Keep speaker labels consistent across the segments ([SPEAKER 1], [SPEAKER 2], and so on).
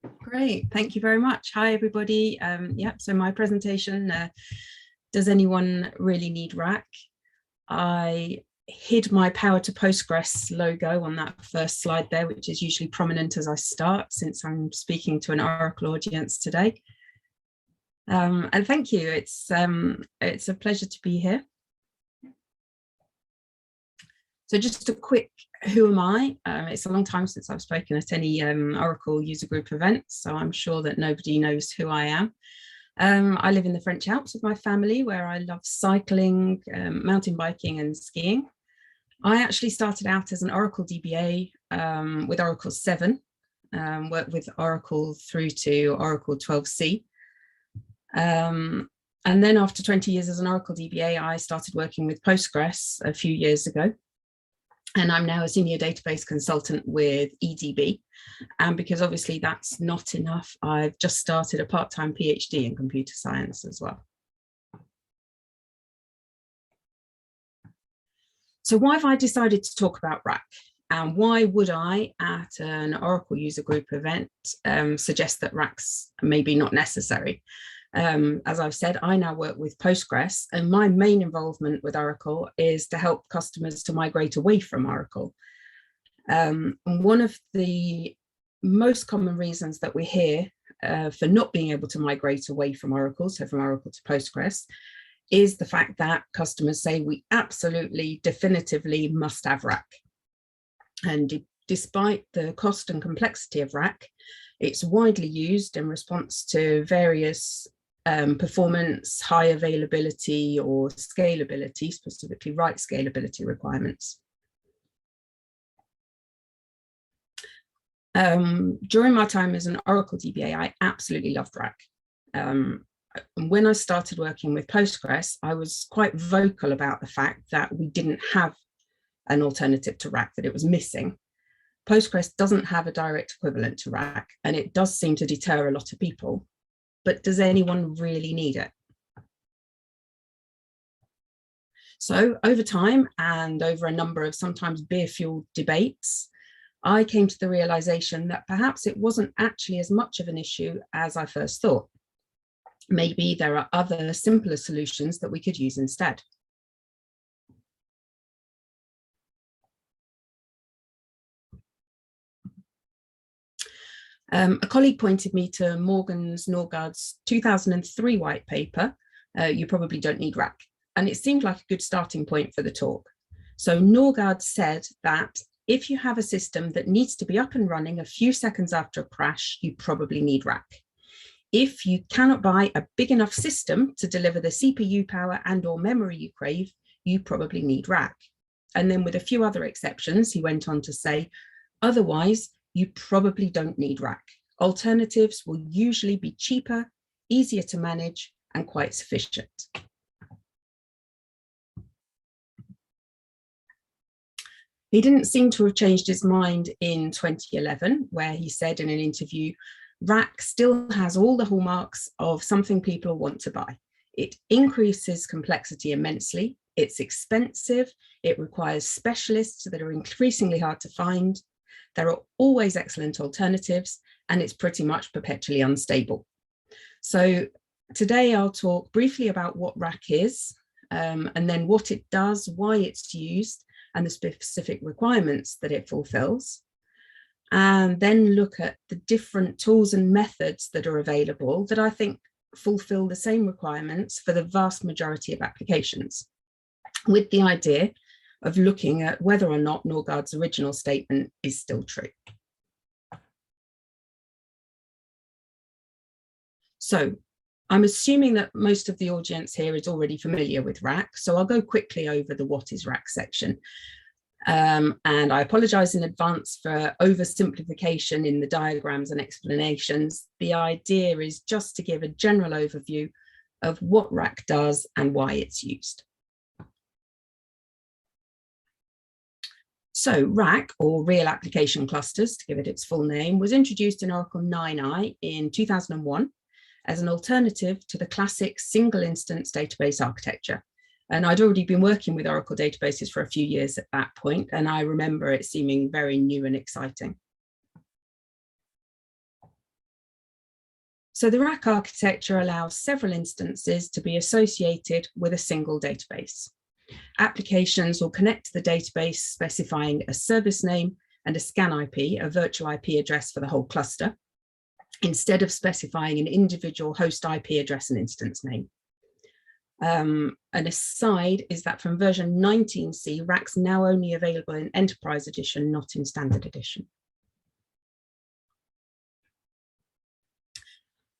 [SPEAKER 1] Great, thank you very much. Hi, everybody. So my presentation, does anyone really need RAC? I hid my Power to Postgres logo on that first slide there, which is usually prominent as I start, since I'm speaking to an Oracle audience today. And thank you, it's a pleasure to be here. So just a quick, who am I? It's a long time since I've spoken at any Oracle user group events, so I'm sure that nobody knows who I am. I live in the French Alps with my family, where I love cycling, mountain biking and skiing. I actually started out as an Oracle DBA with Oracle 7, worked with Oracle through to Oracle 12c. And then after 20 years as an Oracle DBA, I started working with Postgres a few years ago. And I'm now a senior database consultant with EDB. And because obviously that's not enough, I've just started a part-time PhD in computer science as well. So why have I decided to talk about RAC? And why would I, at an Oracle user group event, suggest that RAC's maybe not necessary? As I've said, I now work with Postgres, and my main involvement with Oracle is to help customers to migrate away from Oracle. And one of the most common reasons that we hear for not being able to migrate away from Oracle, so from Oracle to Postgres, is the fact that customers say we absolutely definitively must have RAC. And despite the cost and complexity of RAC, it's widely used in response to various performance, high availability or scalability, specifically write scalability requirements. During my time as an Oracle DBA, I absolutely loved RAC. When I started working with Postgres, I was quite vocal about the fact that we didn't have an alternative to RAC, that it was missing. Postgres doesn't have a direct equivalent to RAC, and it does seem to deter a lot of people. But does anyone really need it? So over time and over a number of sometimes beer-fueled debates, I came to the realization that perhaps it wasn't actually as much of an issue as I first thought. Maybe there are other simpler solutions that we could use instead. A colleague pointed me to Morgan's Norgaard's 2003 white paper, You Probably Don't Need RAC, and it seemed like a good starting point for the talk. So Norgaard said that if you have a system that needs to be up and running a few seconds after a crash, you probably need RAC. If you cannot buy a big enough system to deliver the CPU power and or memory you crave, you probably need RAC. And then with a few other exceptions, he went on to say, otherwise, you probably don't need RAC. Alternatives will usually be cheaper, easier to manage, and quite sufficient. He didn't seem to have changed his mind in 2011, where he said in an interview, RAC still has all the hallmarks of something people want to buy. It increases complexity immensely, it's expensive, it requires specialists that are increasingly hard to find, there are always excellent alternatives, and it's pretty much perpetually unstable. So today I'll talk briefly about what RAC is, and then what it does, why it's used, and the specific requirements that it fulfills. And then look at the different tools and methods that are available that I think fulfill the same requirements for the vast majority of applications, with the idea of looking at whether or not Norgaard's original statement is still true. So I'm assuming that most of the audience here is already familiar with RAC, so I'll go quickly over the what is RAC section. And I apologize in advance for oversimplification in the diagrams and explanations. The idea is just to give a general overview of what RAC does and why it's used. So RAC, or Real Application Clusters, to give it its full name, was introduced in Oracle 9i in 2001 as an alternative to the classic single instance database architecture. And I'd already been working with Oracle databases for a few years at that point, and I remember it seeming very new and exciting. So the RAC architecture allows several instances to be associated with a single database. Applications will connect to the database specifying a service name and a scan IP, a virtual IP address for the whole cluster, instead of specifying an individual host IP address and instance name. An aside is that from version 19C, RAC's now only available in Enterprise Edition, not in Standard Edition.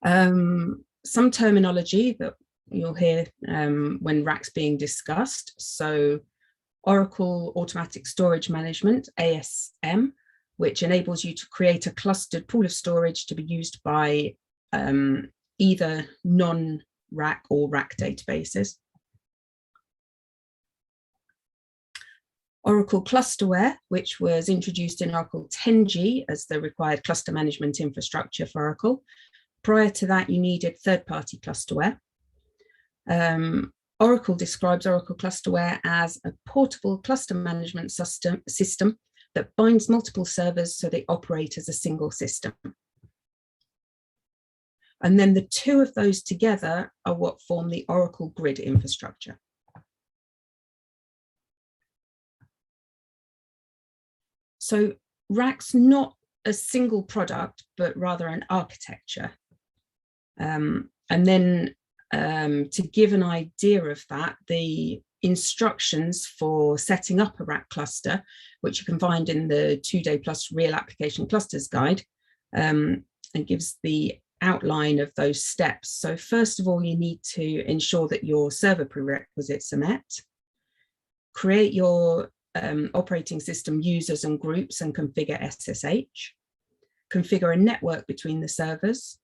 [SPEAKER 1] Some terminology that you'll hear when RAC's being discussed. So Oracle Automatic Storage Management, ASM, which enables you to create a clustered pool of storage to be used by either non-RAC or RAC databases. Oracle Clusterware, which was introduced in Oracle 10G as the required cluster management infrastructure for Oracle. Prior to that, you needed third-party clusterware. Oracle describes Oracle Clusterware as a portable cluster management system that binds multiple servers so they operate as a single system. And then the two of those together are what form the Oracle Grid infrastructure. So RAC's not a single product, but rather an architecture. And then to give an idea of that, the instructions for setting up a RAC cluster, which you can find in the 2-day plus real application clusters guide, and gives the outline of those steps. So first of all, you need to ensure that your server prerequisites are met. Create your operating system users and groups and configure SSH. Configure a network between the servers.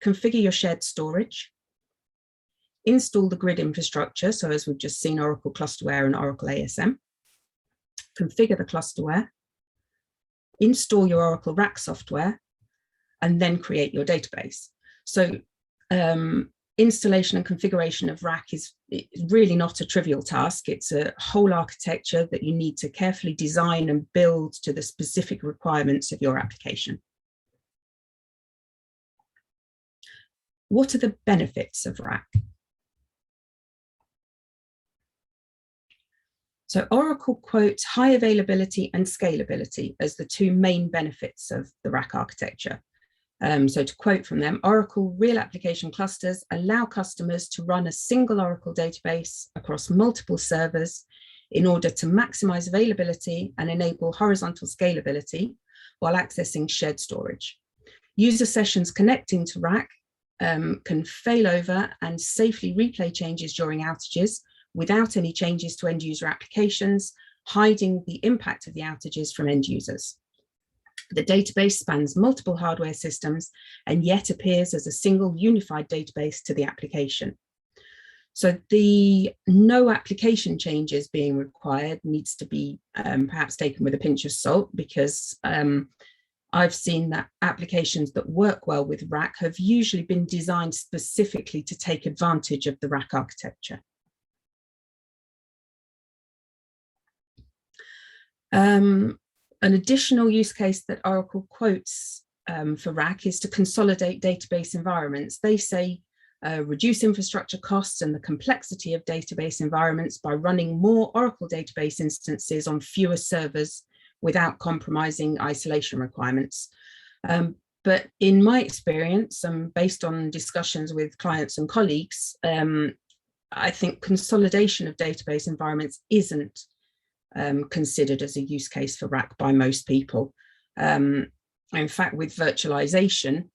[SPEAKER 1] Configure your shared storage. Install the grid infrastructure, so as we've just seen, Oracle Clusterware and Oracle ASM. Configure the clusterware. Install your Oracle RAC software, and then create your database. So installation and configuration of RAC is really not a trivial task. It's a whole architecture that you need to carefully design and build to the specific requirements of your application. What are the benefits of RAC? So Oracle quotes high availability and scalability as the two main benefits of the RAC architecture. So to quote from them, Oracle real application clusters allow customers to run a single Oracle database across multiple servers in order to maximize availability and enable horizontal scalability while accessing shared storage. User sessions connecting to RAC can fail over and safely replay changes during outages without any changes to end user applications, hiding the impact of the outages from end users. The database spans multiple hardware systems and yet appears as a single unified database to the application. So the no application changes being required needs to be perhaps taken with a pinch of salt, because I've seen that applications that work well with RAC have usually been designed specifically to take advantage of the RAC architecture. An additional use case that Oracle quotes for RAC is to consolidate database environments. They say reduce infrastructure costs and the complexity of database environments by running more Oracle database instances on fewer servers without compromising isolation requirements. But in my experience, based on discussions with clients and colleagues, I think consolidation of database environments isn't considered as a use case for RAC by most people. In fact, with virtualization,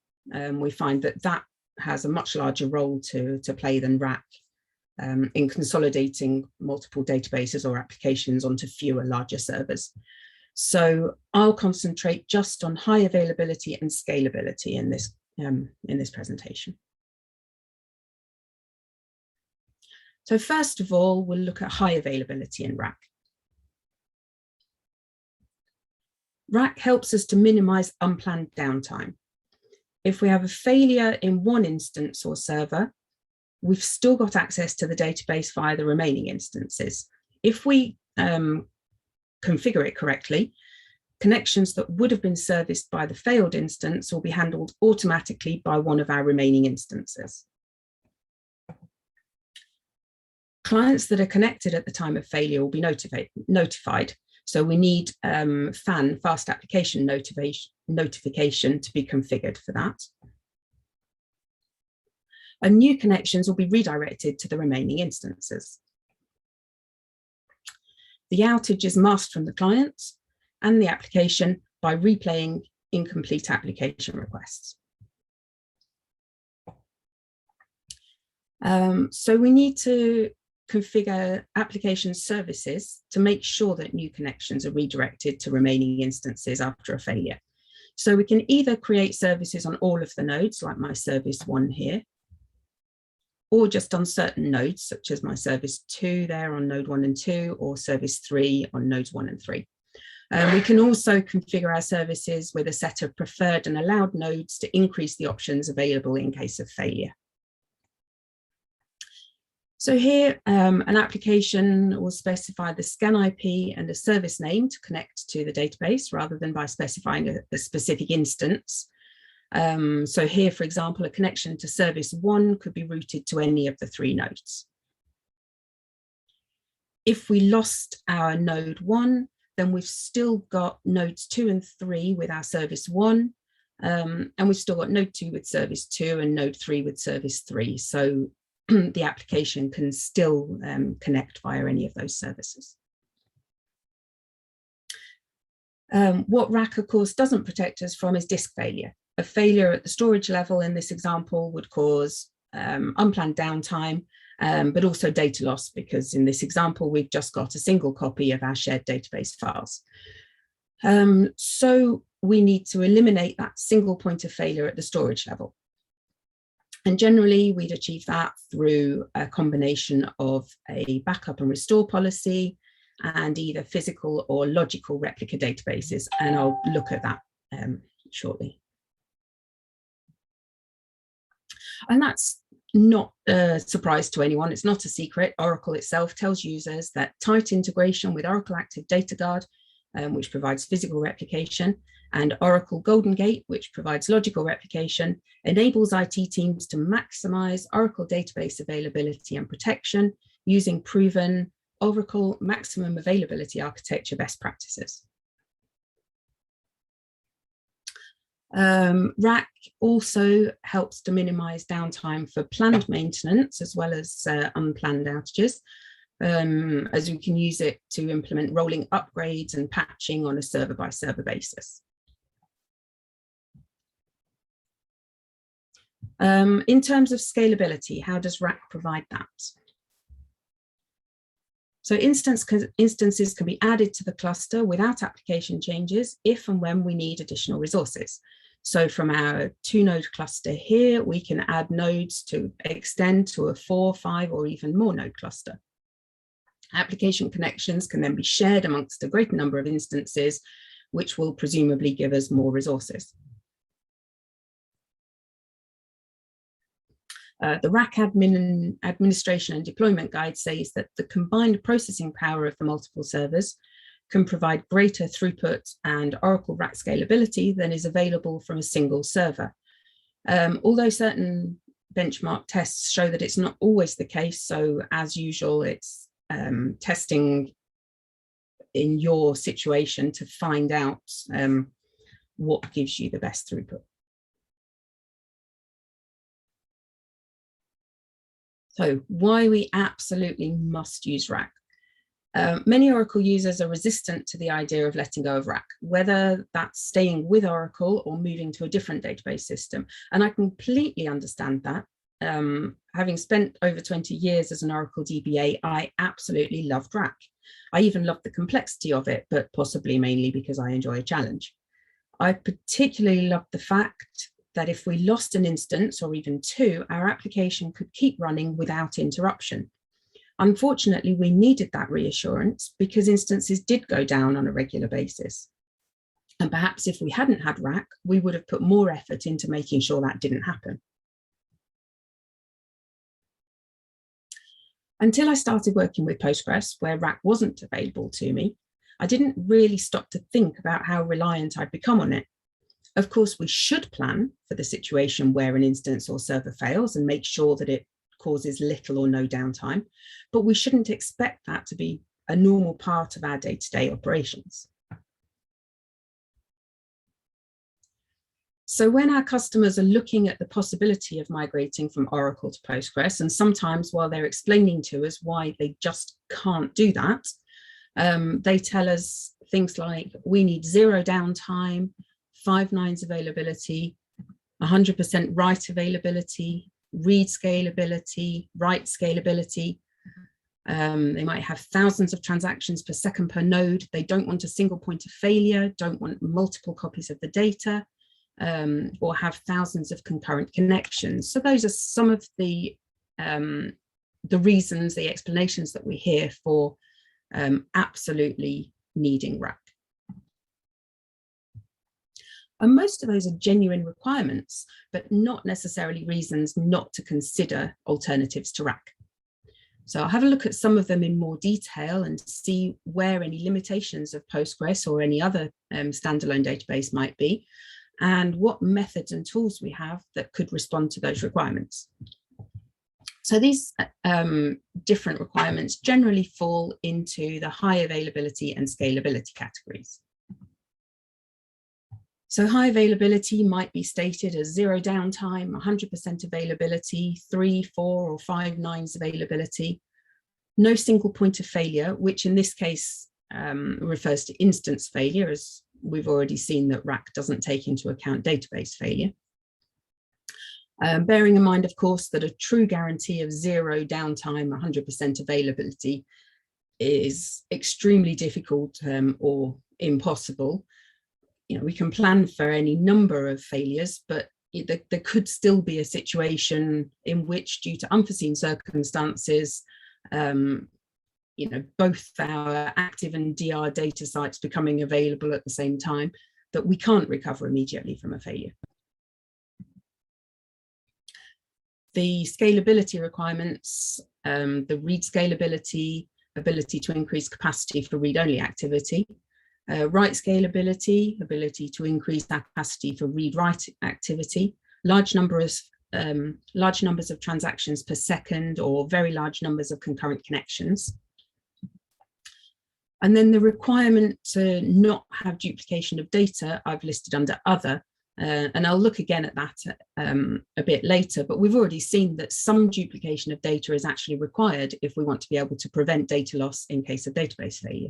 [SPEAKER 1] we find that that has a much larger role to play than RAC in consolidating multiple databases or applications onto fewer, larger servers. So I'll concentrate just on high availability and scalability in this presentation. So first of all, we'll look at high availability in RAC. RAC helps us to minimize unplanned downtime. If we have a failure in one instance or server, we've still got access to the database via the remaining instances. If we configure it correctly, connections that would have been serviced by the failed instance will be handled automatically by one of our remaining instances. Clients that are connected at the time of failure will be notified. So we need FAN, fast application notification, to be configured for that. And new connections will be redirected to the remaining instances. The outage is masked from the client and the application by replaying incomplete application requests. So we need to configure application services to make sure that new connections are redirected to remaining instances after a failure. So we can either create services on all of the nodes, like my service 1 here, or just on certain nodes, such as my service 2 there on node 1 and 2, or service 3 on nodes 1 and 3. We can also configure our services with a set of preferred and allowed nodes to increase the options available in case of failure. So here, an application will specify the scan IP and a service name to connect to the database rather than by specifying a specific instance. So here, for example, a connection to service 1 could be routed to any of the 3 nodes. If we lost our node 1, then we've still got nodes 2 and 3 with our service 1, and we've still got node 2 with service 2 and node 3 with service 3. So the application can still connect via any of those services. What RAC, of course, doesn't protect us from is disk failure. A failure at the storage level in this example would cause unplanned downtime, but also data loss, because in this example, we've just got a single copy of our shared database files. So we need to eliminate that single point of failure at the storage level. And generally, we'd achieve that through a combination of a backup and restore policy and either physical or logical replica databases. And I'll look at that shortly. And that's not a surprise to anyone. It's not a secret. Oracle itself tells users that tight integration with Oracle Active Data Guard, which provides physical replication, and Oracle Golden Gate, which provides logical replication, enables IT teams to maximize Oracle database availability and protection using proven Oracle maximum availability architecture best practices. RAC also helps to minimize downtime for planned maintenance as well as unplanned outages, as we can use it to implement rolling upgrades and patching on a server-by-server basis. In terms of scalability, how does RAC provide that? So instances can be added to the cluster without application changes if and when we need additional resources. So from our 2-node cluster here, we can add nodes to extend to a 4, 5, or even more node cluster. Application connections can then be shared amongst a greater number of instances, which will presumably give us more resources. The RAC administration and deployment guide says that the combined processing power of the multiple servers can provide greater throughput and Oracle RAC scalability than is available from a single server. Although certain benchmark tests show that it's not always the case, so as usual, it's testing in your situation to find out what gives you the best throughput. So why we absolutely must use RAC. Many Oracle users are resistant to the idea of letting go of RAC, whether that's staying with Oracle or moving to a different database system. And I completely understand that. Having spent over 20 years as an Oracle DBA, I absolutely loved RAC. I even loved the complexity of it, but possibly mainly because I enjoy a challenge. I particularly loved the fact that if we lost an instance or even 2, our application could keep running without interruption. Unfortunately, we needed that reassurance because instances did go down on a regular basis. And perhaps if we hadn't had RAC, we would have put more effort into making sure that didn't happen. Until I started working with Postgres, where RAC wasn't available to me, I didn't really stop to think about how reliant I'd become on it. Of course, we should plan for the situation where an instance or server fails and make sure that it causes little or no downtime, but we shouldn't expect that to be a normal part of our day-to-day operations. So when our customers are looking at the possibility of migrating from Oracle to Postgres, and sometimes while they're explaining to us why they just can't do that, they tell us things like, we need 0 downtime, 5 nines availability, 100% write availability, read scalability, write scalability. They might have thousands of transactions per second per node. They don't want a single point of failure, don't want multiple copies of the data, or have thousands of concurrent connections. So those are some of the reasons, the explanations that we hear for absolutely needing RAC. And most of those are genuine requirements, but not necessarily reasons not to consider alternatives to RAC. So I'll have a look at some of them in more detail and see where any limitations of Postgres or any other standalone database might be, and what methods and tools we have that could respond to those requirements. So these different requirements generally fall into the high availability and scalability categories. So high availability might be stated as 0 downtime, 100% availability, 3, 4, or 5 nines availability, no single point of failure, which in this case refers to instance failure, as we've already seen that RAC doesn't take into account database failure. Bearing in mind, of course, that a true guarantee of 0 downtime, 100% availability is extremely difficult or impossible. You know, we can plan for any number of failures, but there could still be a situation in which, due to unforeseen circumstances, you know, both our active and DR data sites becoming available at the same time, that we can't recover immediately from a failure. The scalability requirements, the read scalability, ability to increase capacity for read-only activity, write scalability, ability to increase our capacity for read-write activity, large numbers of transactions per second, or very large numbers of concurrent connections. And then the requirement to not have duplication of data, I've listed under other, and I'll look again at that a bit later, but we've already seen that some duplication of data is actually required if we want to be able to prevent data loss in case of database failure.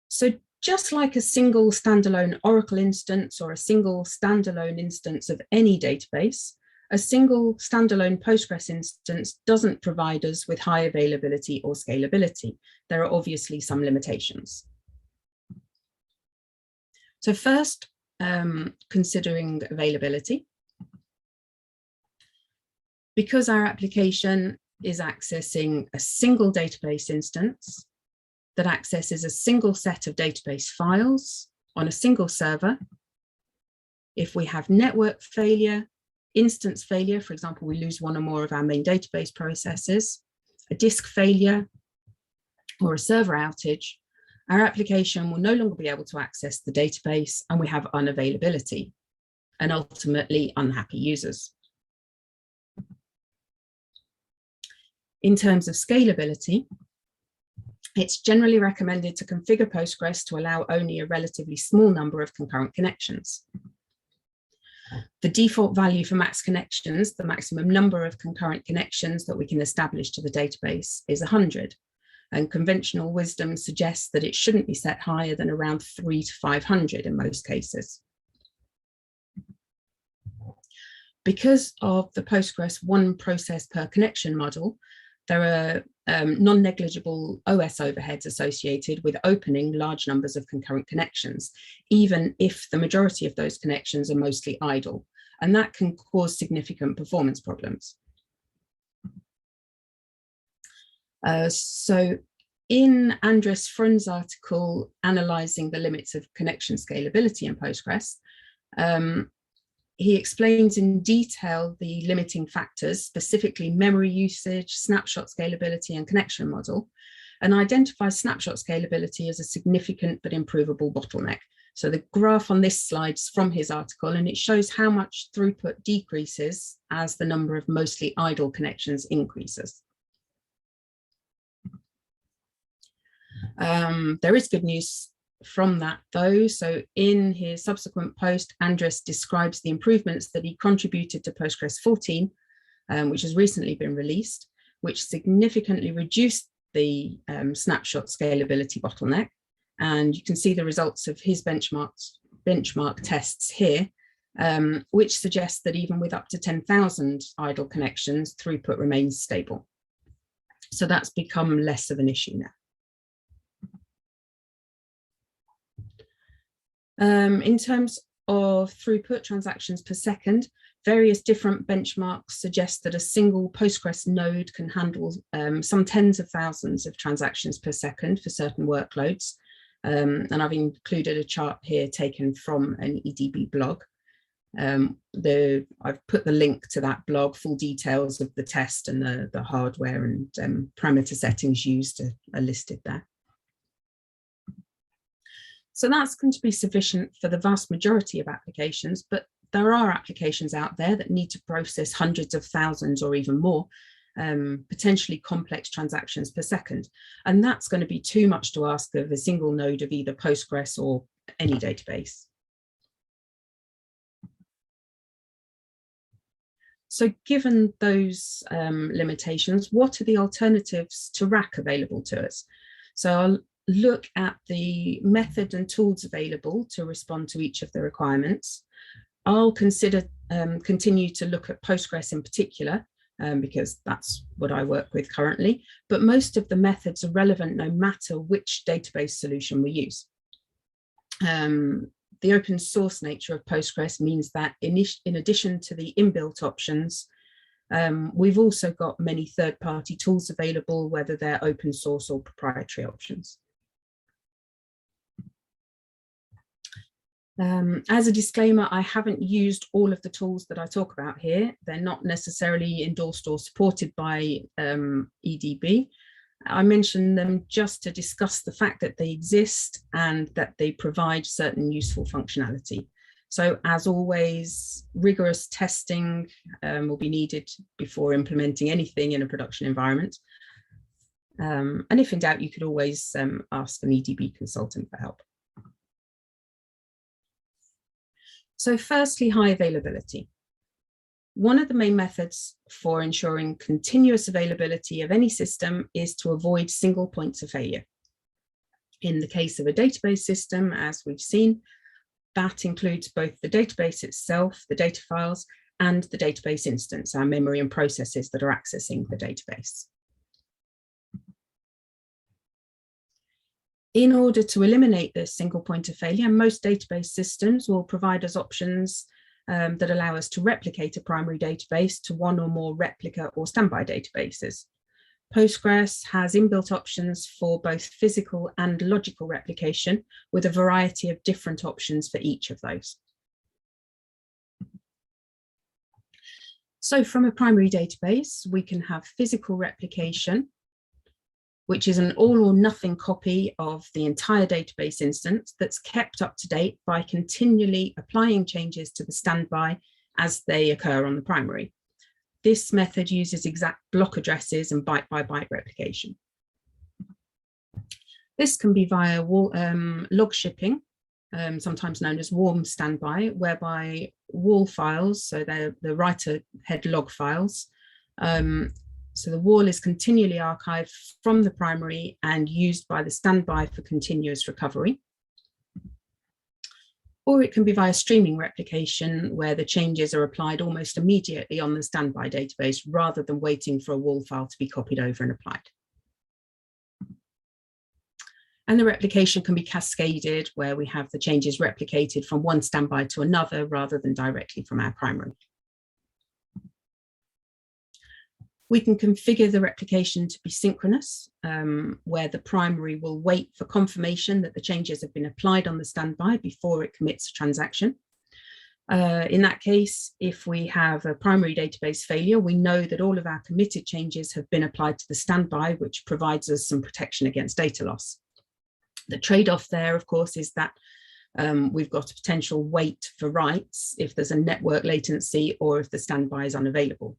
[SPEAKER 1] So just like a single standalone Oracle instance or a single standalone instance of any database, a single standalone Postgres instance doesn't provide us with high availability or scalability. There are obviously some limitations. So first, considering availability. Because our application is accessing a single database instance that accesses a single set of database files on a single server, if we have network failure, instance failure, for example, we lose one or more of our main database processes, a disk failure, or a server outage, our application will no longer be able to access the database, and we have unavailability and ultimately unhappy users. In terms of scalability, it's generally recommended to configure Postgres to allow only a relatively small number of concurrent connections. The default value for max connections, the maximum number of concurrent connections that we can establish to the database, is 100. And conventional wisdom suggests that it shouldn't be set higher than around 300 to 500 in most cases. Because of the Postgres one process per connection model, there are non-negligible OS overheads associated with opening large numbers of concurrent connections, even if the majority of those connections are mostly idle, and that can cause significant performance problems. So in Andres Frun's article analyzing the limits of connection scalability in Postgres, He explains in detail the limiting factors, specifically memory usage, snapshot scalability, and connection model, and identifies snapshot scalability as a significant but improvable bottleneck. So the graph on this slide is from his article, and it shows how much throughput decreases as the number of mostly idle connections increases. There is good news from that though. So in his subsequent post, Andres describes the improvements that he contributed to Postgres 14, which has recently been released, which significantly reduced the snapshot scalability bottleneck. And you can see the results of his benchmark tests here, which suggests that even with up to 10,000 idle connections, throughput remains stable. So that's become less of an issue now. In terms of throughput, transactions per second, various different benchmarks suggest that a single Postgres node can handle some tens of thousands of transactions per second for certain workloads. And I've included a chart here taken from an EDB blog. I've put the link to that blog, full details of the test and the hardware and parameter settings used are listed there. So that's going to be sufficient for the vast majority of applications, but there are applications out there that need to process hundreds of thousands or even more, potentially complex transactions per second. And that's going to be too much to ask of a single node of either Postgres or any database. So given those limitations, what are the alternatives to RAC available to us? So I'll look at the method and tools available to respond to each of the requirements. I'll continue to look at Postgres in particular, because that's what I work with currently, but most of the methods are relevant no matter which database solution we use. The open source nature of Postgres means that in addition to the inbuilt options, we've also got many third-party tools available, whether they're open source or proprietary options. As a disclaimer, I haven't used all of the tools that I talk about here. They're not necessarily endorsed or supported by EDB. I mention them just to discuss the fact that they exist and that they provide certain useful functionality. So as always, rigorous testing will be needed before implementing anything in a production environment. And if in doubt, you could always ask an EDB consultant for help. So firstly, high availability. One of the main methods for ensuring continuous availability of any system is to avoid single points of failure. In the case of a database system, as we've seen, that includes both the database itself, the data files, and the database instance, our memory and processes that are accessing the database. In order to eliminate this single point of failure, most database systems will provide us options that allow us to replicate a primary database to one or more replica or standby databases. Postgres has inbuilt options for both physical and logical replication, with a variety of different options for each of those. So from a primary database, we can have physical replication, which is an all or nothing copy of the entire database instance that's kept up to date by continually applying changes to the standby as they occur on the primary. This method uses exact block addresses and byte by byte replication. This can be via log shipping, sometimes known as warm standby, whereby wall files, so they're the writer head log files, so the wall is continually archived from the primary and used by the standby for continuous recovery. Or it can be via streaming replication, where the changes are applied almost immediately on the standby database, rather than waiting for a wall file to be copied over and applied. And the replication can be cascaded, where we have the changes replicated from one standby to another, rather than directly from our primary. We can configure the replication to be synchronous, where the primary will wait for confirmation that the changes have been applied on the standby before it commits a transaction. In that case, if we have a primary database failure, we know that all of our committed changes have been applied to the standby, which provides us some protection against data loss. The trade-off there, of course, is that we've got a potential wait for writes if there's a network latency or if the standby is unavailable.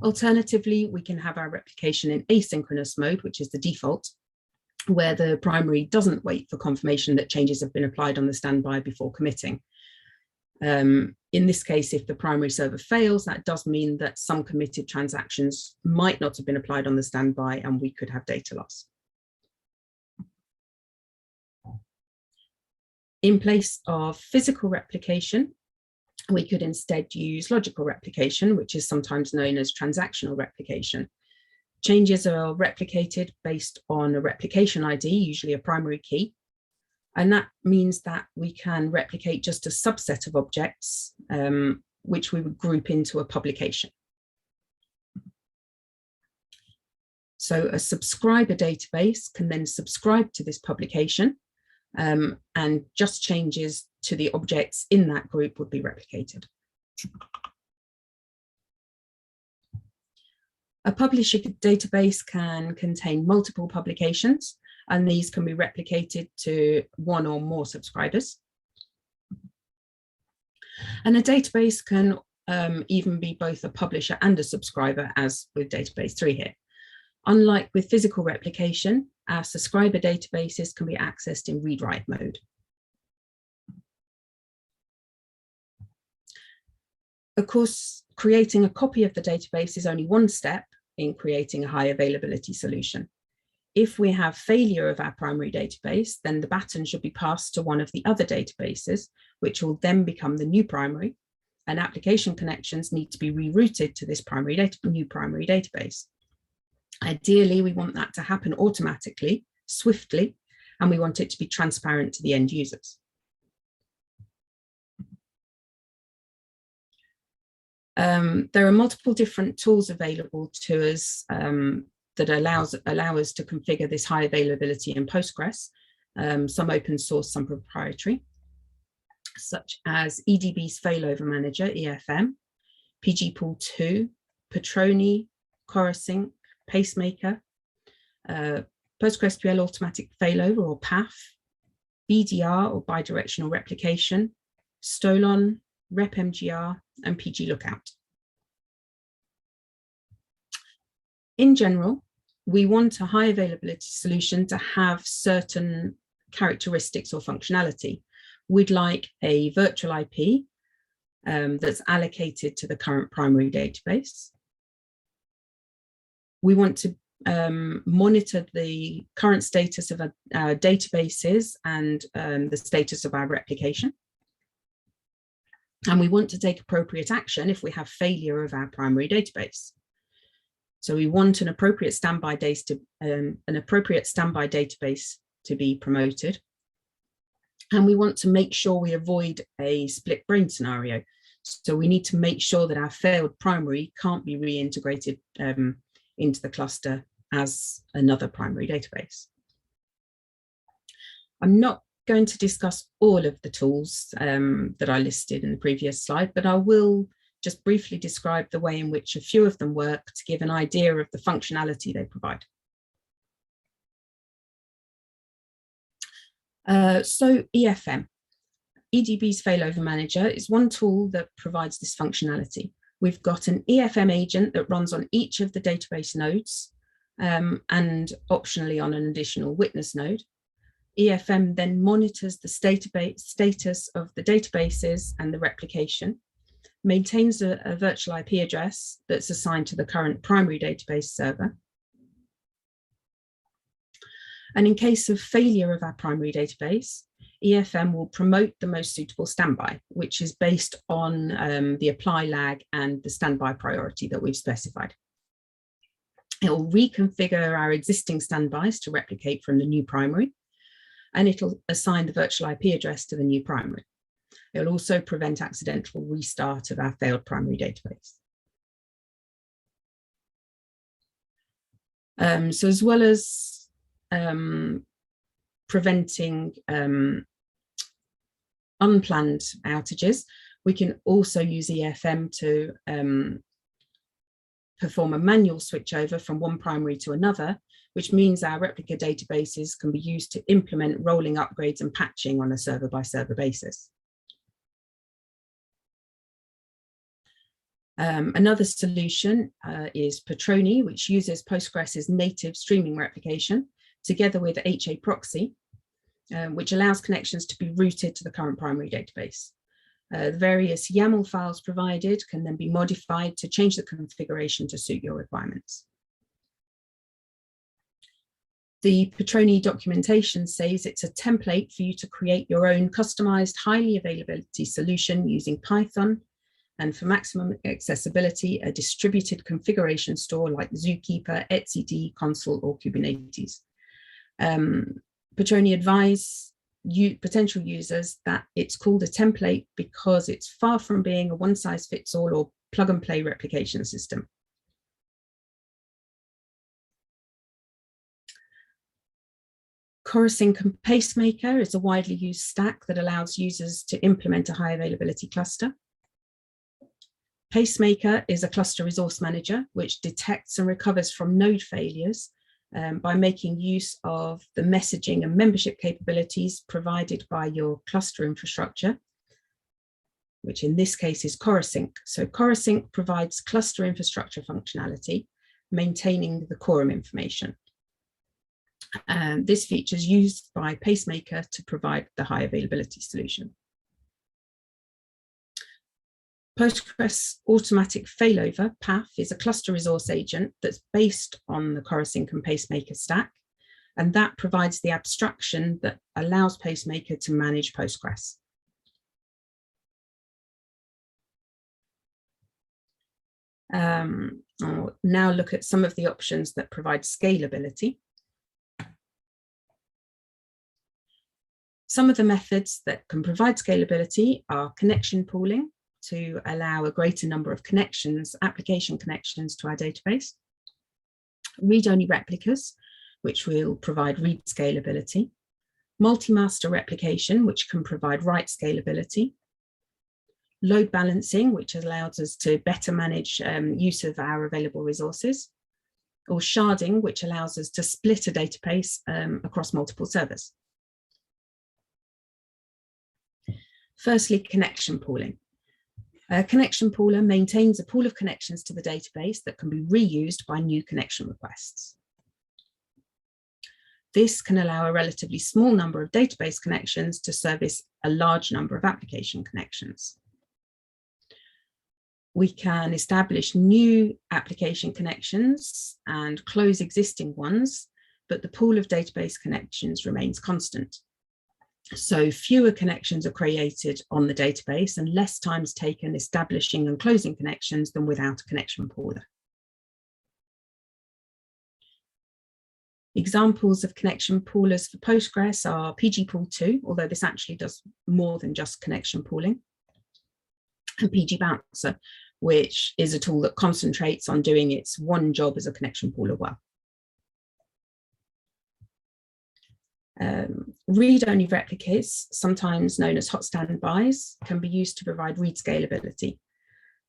[SPEAKER 1] Alternatively, we can have our replication in asynchronous mode, which is the default, where the primary doesn't wait for confirmation that changes have been applied on the standby before committing. In this case, if the primary server fails, that does mean that some committed transactions might not have been applied on the standby and we could have data loss. In place of physical replication, we could instead use logical replication, which is sometimes known as transactional replication. Changes are replicated based on a replication ID, usually a primary key. And that means that we can replicate just a subset of objects, which we would group into a publication. So a subscriber database can then subscribe to this publication, and just changes to the objects in that group would be replicated. A publisher database can contain multiple publications, and these can be replicated to one or more subscribers. And a database can even be both a publisher and a subscriber, as with database 3 here. Unlike with physical replication, our subscriber databases can be accessed in read-write mode. Of course, creating a copy of the database is only one step in creating a high availability solution. If we have failure of our primary database, then the baton should be passed to one of the other databases, which will then become the new primary, and application connections need to be rerouted to this new primary database. Ideally, we want that to happen automatically, swiftly, and we want it to be transparent to the end users. There are multiple different tools available to us that allow us to configure this high availability in Postgres, some open source, some proprietary, such as EDB's Failover Manager, EFM, pgpool2, Patroni, Corusync, Pacemaker, PostgreSQL Automatic Failover or PAF, BDR or Bidirectional Replication, Stolon, RepMGR, and PG Lookout. In general, we want a high availability solution to have certain characteristics or functionality. We'd like a virtual IP that's allocated to the current primary database. We want to monitor the current status of our databases and the status of our replication. And we want to take appropriate action if we have failure of our primary database. So we want an appropriate standby database to be promoted. And we want to make sure we avoid a split brain scenario. So we need to make sure that our failed primary can't be reintegrated into the cluster as another primary database. I'm not going to discuss all of the tools that I listed in the previous slide, but I will just briefly describe the way in which a few of them work to give an idea of the functionality they provide. So EFM, EDB's Failover Manager, is one tool that provides this functionality. We've got an EFM agent that runs on each of the database nodes and optionally on an additional witness node. EFM then monitors the status of the databases and the replication, maintains a virtual IP address that's assigned to the current primary database server. And in case of failure of our primary database, EFM will promote the most suitable standby, which is based on the apply lag and the standby priority that we've specified. It will reconfigure our existing standbys to replicate from the new primary, and it'll assign the virtual IP address to the new primary. It'll also prevent accidental restart of our failed primary database. So as well as preventing unplanned outages, we can also use EFM to perform a manual switchover from one primary to another, which means our replica databases can be used to implement rolling upgrades and patching on a server-by-server basis. Another solution is Partitioning, which uses Postgres' native streaming replication together with HA proxy, which allows connections to be routed to the current primary database. The various YAML files provided can then be modified to change the configuration to suit your requirements. The Partitioning documentation says it's a template for you to create your own customized highly availability solution using Python, and for maximum accessibility, a distributed configuration store like Zookeeper, etcd, Consul, or Kubernetes. Partitioning advise potential users that it's called a template because it's far from being a one-size-fits-all or plug-and-play replication system. Corosync and Pacemaker is a widely used stack that allows users to implement a high availability cluster. Pacemaker is a cluster resource manager which detects and recovers from node failures by making use of the messaging and membership capabilities provided by your cluster infrastructure, which in this case is Corosync. So Corosync provides cluster infrastructure functionality, maintaining the quorum information. And this feature is used by Pacemaker to provide the high availability solution. Postgres Automatic Failover, PAF, is a cluster resource agent that's based on the Corosync and Pacemaker stack, and that provides the abstraction that allows Pacemaker to manage Postgres. I'll now look at some of the options that provide scalability. Some of the methods that can provide scalability are connection pooling, to allow a greater number of connections, application connections to our database. Read-only replicas, which will provide read scalability. Multi-master replication, which can provide write scalability. Load balancing, which allows us to better manage use of our available resources. Or sharding, which allows us to split a database across multiple servers. Firstly, connection pooling. A connection pooler maintains a pool of connections to the database that can be reused by new connection requests. This can allow a relatively small number of database connections to service a large number of application connections. We can establish new application connections and close existing ones, but the pool of database connections remains constant. So fewer connections are created on the database and less time is taken establishing and closing connections than without a connection pooler. Examples of connection poolers for Postgres are pgpool2, although this actually does more than just connection pooling, and pgbouncer, which is a tool that concentrates on doing its one job as a connection pooler well. Read-only replicas, sometimes known as hot standbys, can be used to provide read scalability.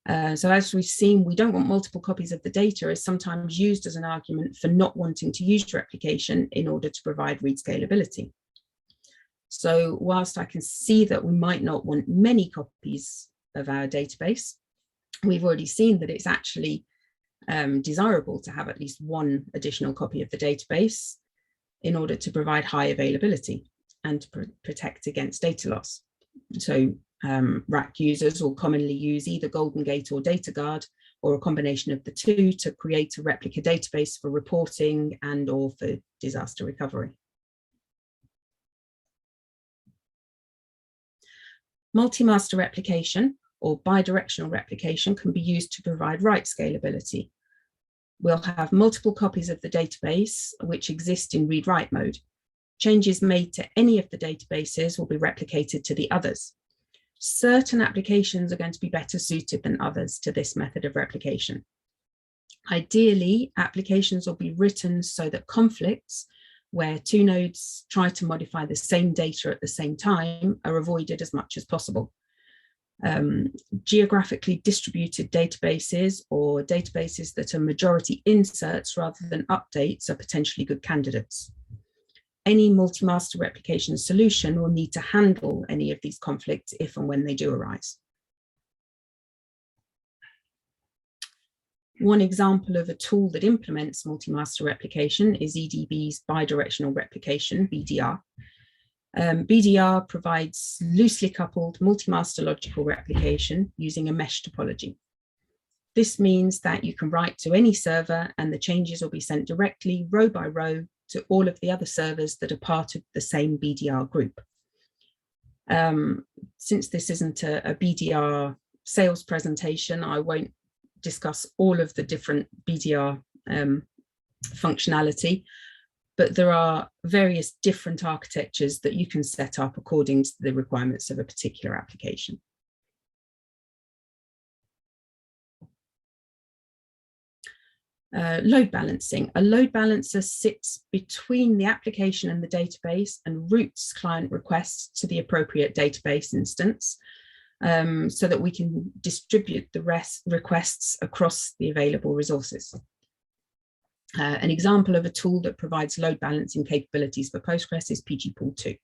[SPEAKER 1] So as we've seen, we don't want multiple copies of the data is sometimes used as an argument for not wanting to use replication in order to provide read scalability. So whilst I can see that we might not want many copies of our database, we've already seen that it's actually desirable to have at least one additional copy of the database in order to provide high availability and to protect against data loss. So RAC users will commonly use either Golden Gate or DataGuard, or a combination of the two, to create a replica database for reporting and or for disaster recovery. Multi-master replication or bidirectional replication can be used to provide write scalability. We'll have multiple copies of the database which exist in read-write mode. Changes made to any of the databases will be replicated to the others. Certain applications are going to be better suited than others to this method of replication. Ideally, applications will be written so that conflicts where two nodes try to modify the same data at the same time are avoided as much as possible. Geographically distributed databases or databases that are majority inserts rather than updates are potentially good candidates. Any multi-master replication solution will need to handle any of these conflicts if and when they do arise. One example of a tool that implements multi-master replication is EDB's bidirectional replication, BDR. BDR provides loosely coupled multi-master logical replication using a mesh topology. This means that you can write to any server and the changes will be sent directly, row by row, to all of the other servers that are part of the same BDR group. Since this isn't a BDR sales presentation, I won't discuss all of the different BDR functionality, but there are various different architectures that you can set up according to the requirements of a particular application. Load balancing. A load balancer sits between the application and the database and routes client requests to the appropriate database instance, so that we can distribute the requests across the available resources. An example of a tool that provides load balancing capabilities for Postgres is pgpool2.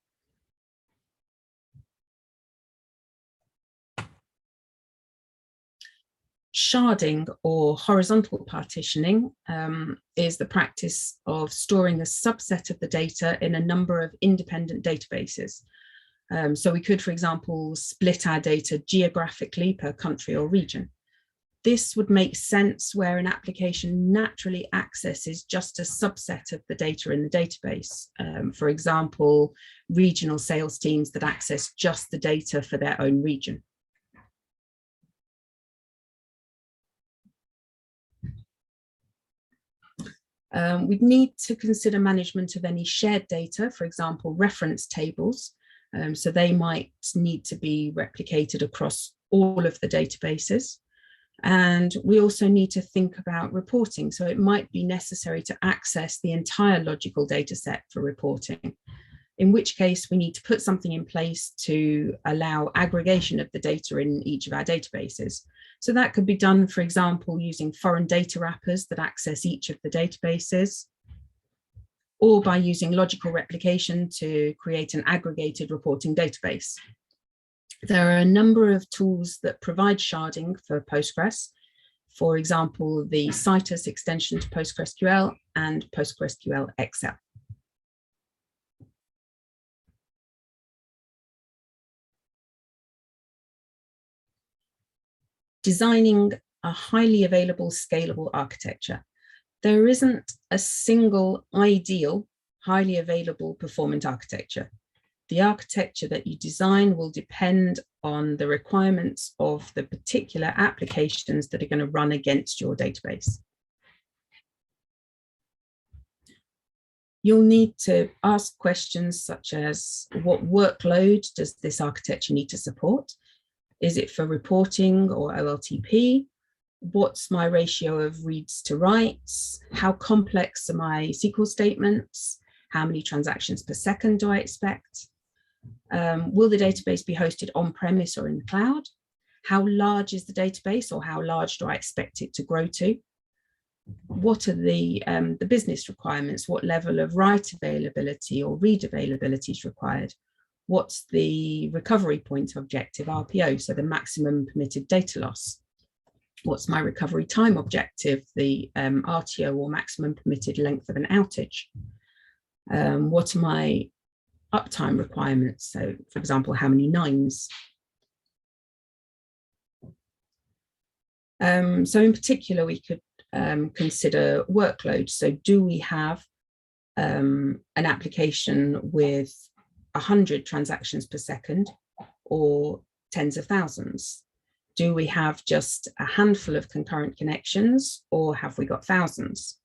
[SPEAKER 1] Sharding, or horizontal partitioning, is the practice of storing a subset of the data in a number of independent databases. So we could, for example, split our data geographically per country or region. This would make sense where an application naturally accesses just a subset of the data in the database. For example, regional sales teams that access just the data for their own region. We'd need to consider management of any shared data, for example, reference tables. So they might need to be replicated across all of the databases. And we also need to think about reporting. So it might be necessary to access the entire logical data set for reporting, in which case we need to put something in place to allow aggregation of the data in each of our databases. So that could be done, for example, using foreign data wrappers that access each of the databases, or by using logical replication to create an aggregated reporting database. There are a number of tools that provide sharding for Postgres. For example, the Citus extension to PostgreSQL and PostgreSQL XL. Designing a highly available, scalable architecture. There isn't a single ideal, highly available performant architecture. The architecture that you design will depend on the requirements of the particular applications that are going to run against your database. You'll need to ask questions such as, what workload does this architecture need to support? Is it for reporting or OLTP? What's my ratio of reads to writes? How complex are my SQL statements? How many transactions per second do I expect? Will the database be hosted on-premise or in the cloud? How large is the database, or how large do I expect it to grow to? What are the business requirements? What level of write availability or read availability is required? What's the recovery point objective, RPO, so the maximum permitted data loss? What's my recovery time objective, the RTO, or maximum permitted length of an outage? What are my uptime requirements? So, for example, how many nines? So in particular, we could consider workload. So do we have an application with 100 transactions per second or tens of thousands? Do we have just a handful of concurrent connections, or have we got thousands?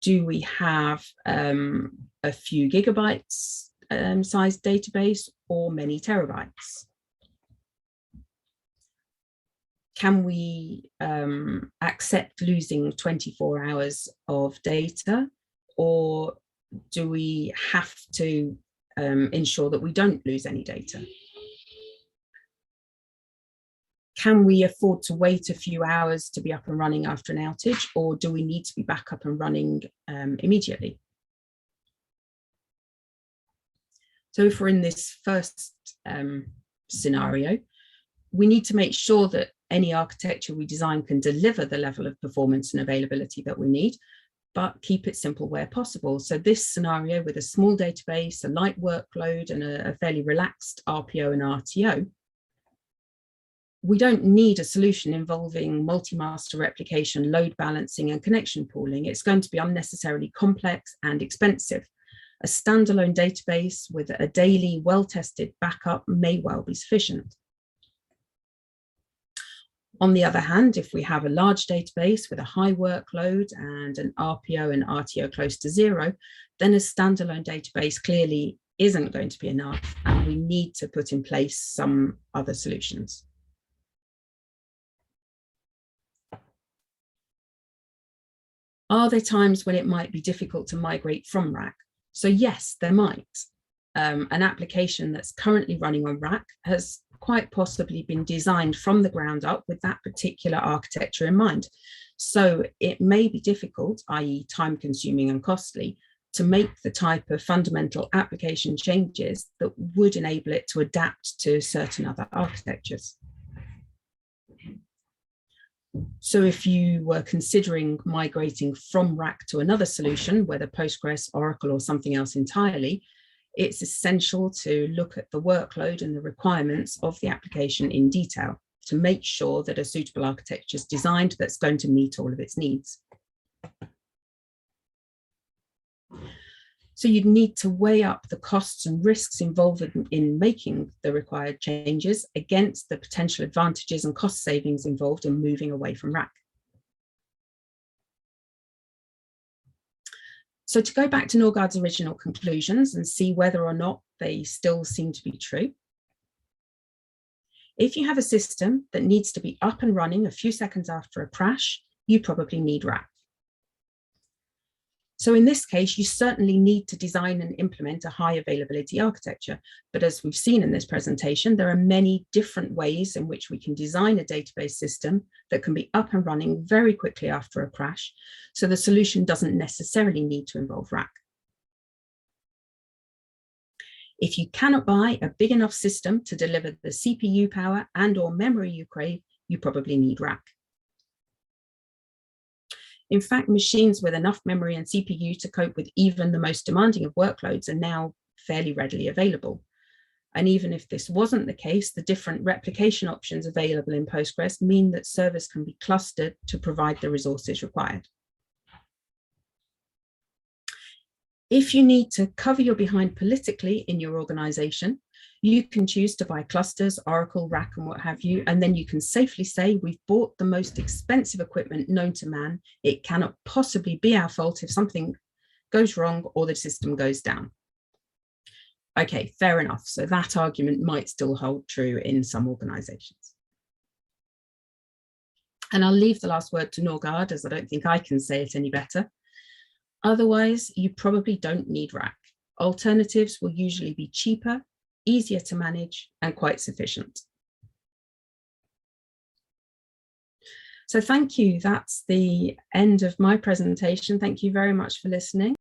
[SPEAKER 1] Do we have a few gigabytes sized database or many terabytes? Can we accept losing 24 hours of data, or do we have to ensure that we don't lose any data? Can we afford to wait a few hours to be up and running after an outage, or do we need to be back up and running immediately? So if we're in this first scenario, we need to make sure that any architecture we design can deliver the level of performance and availability that we need, but keep it simple where possible. So this scenario with a small database, a light workload, and a fairly relaxed RPO and RTO, we don't need a solution involving multi-master replication, load balancing, and connection pooling. It's going to be unnecessarily complex and expensive. A standalone database with a daily, well-tested backup may well be sufficient. On the other hand, if we have a large database with a high workload and an RPO and RTO close to zero, then a standalone database clearly isn't going to be enough, and we need to put in place some other solutions. Are there times when it might be difficult to migrate from RAC? So yes, there might. An application that's currently running on RAC has quite possibly been designed from the ground up with that particular architecture in mind. So it may be difficult, i.e. time consuming and costly, to make the type of fundamental application changes that would enable it to adapt to certain other architectures. So if you were considering migrating from RAC to another solution, whether Postgres, Oracle, or something else entirely, it's essential to look at the workload and the requirements of the application in detail to make sure that a suitable architecture is designed that's going to meet all of its needs. So you'd need to weigh up the costs and risks involved in making the required changes against the potential advantages and cost savings involved in moving away from RAC. So to go back to Norgaard's original conclusions and see whether or not they still seem to be true. If you have a system that needs to be up and running a few seconds after a crash, you probably need RAC. So in this case, you certainly need to design and implement a high availability architecture. But as we've seen in this presentation, there are many different ways in which we can design a database system that can be up and running very quickly after a crash. So the solution doesn't necessarily need to involve RAC. If you cannot buy a big enough system to deliver the CPU power and/or memory you crave, you probably need RAC. In fact, machines with enough memory and CPU to cope with even the most demanding of workloads are now fairly readily available. And even if this wasn't the case, the different replication options available in Postgres mean that servers can be clustered to provide the resources required. If you need to cover your behind politically in your organization, you can choose to buy clusters, Oracle, RAC, and what have you, and then you can safely say, we've bought the most expensive equipment known to man. It cannot possibly be our fault if something goes wrong or the system goes down. Okay, fair enough. So that argument might still hold true in some organizations. And I'll leave the last word to Norgaard, as I don't think I can say it any better. Otherwise, you probably don't need RAC. Alternatives will usually be cheaper, easier to manage, and quite sufficient. So thank you. That's the end of my presentation. Thank you very much for listening.